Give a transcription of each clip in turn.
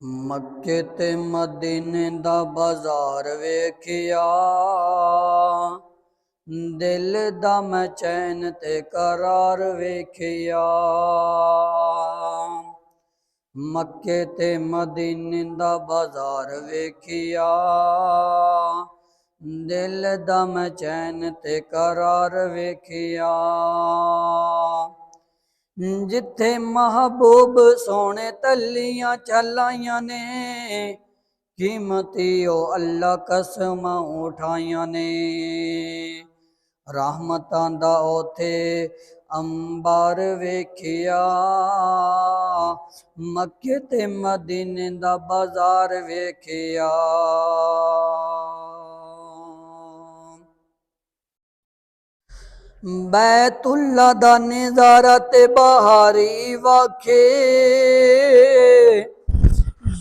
मक्के ते मदीने दा बाजार वेखिया, दिल दा मैं चैन ते करार वेखिया। मक्के ते मदीने दा बाजार वेखिया, दिल दा मैं चैन ते करार वेखिया। जिथे महबूब सोने तलियां चलाइया ने, कीमती ओ अल्लाह कसम उठाइया ने। रहमतां दा ओथे अंबार वेखिया, मक्के ते मदीने दा बाजार वेखिया। बैतुल्ला दा नज़ारा ते बहारी वाखे,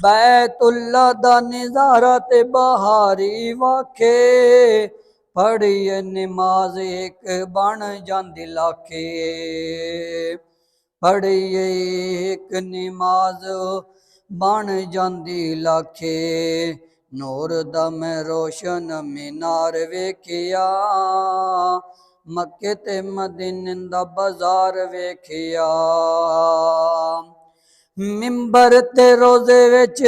बैतुल्ला दा नज़ारा ते बहारी वाखे। पढ़िए नमाज एक बन जांदी लाखे, पढ़िए एक नमाज बन जांदी लाखे। नूर दा मैं रोशन मीनार वेखिया, मक्के ते मदीने दा बाजार वेखिया। मिंबर ते रोज़े विच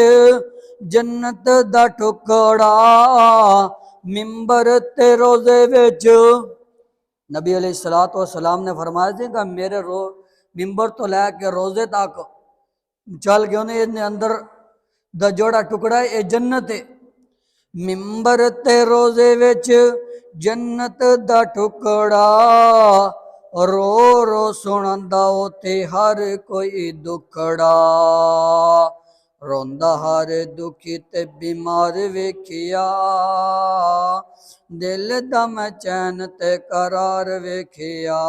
जन्नत दा टुकड़ा, मिंबर ते रोज़े विच नबी अलैहिस्सलातु वस्सलाम ने फरमाया थी कि मेरे मिंबर तो लैके रोज़े तक चल गए ने, इन्हें अंदर दा जोड़ा टुकड़ा है जन्नत है। मिंबर ते रोज़े विच जन्नत दा टुकड़ा, रो रो सुनदा उते हर कोई दुखड़ा। रोंदा हर दुखी ते बीमार वेखिया, दिल दा मैं चैन ते करार वेखिया।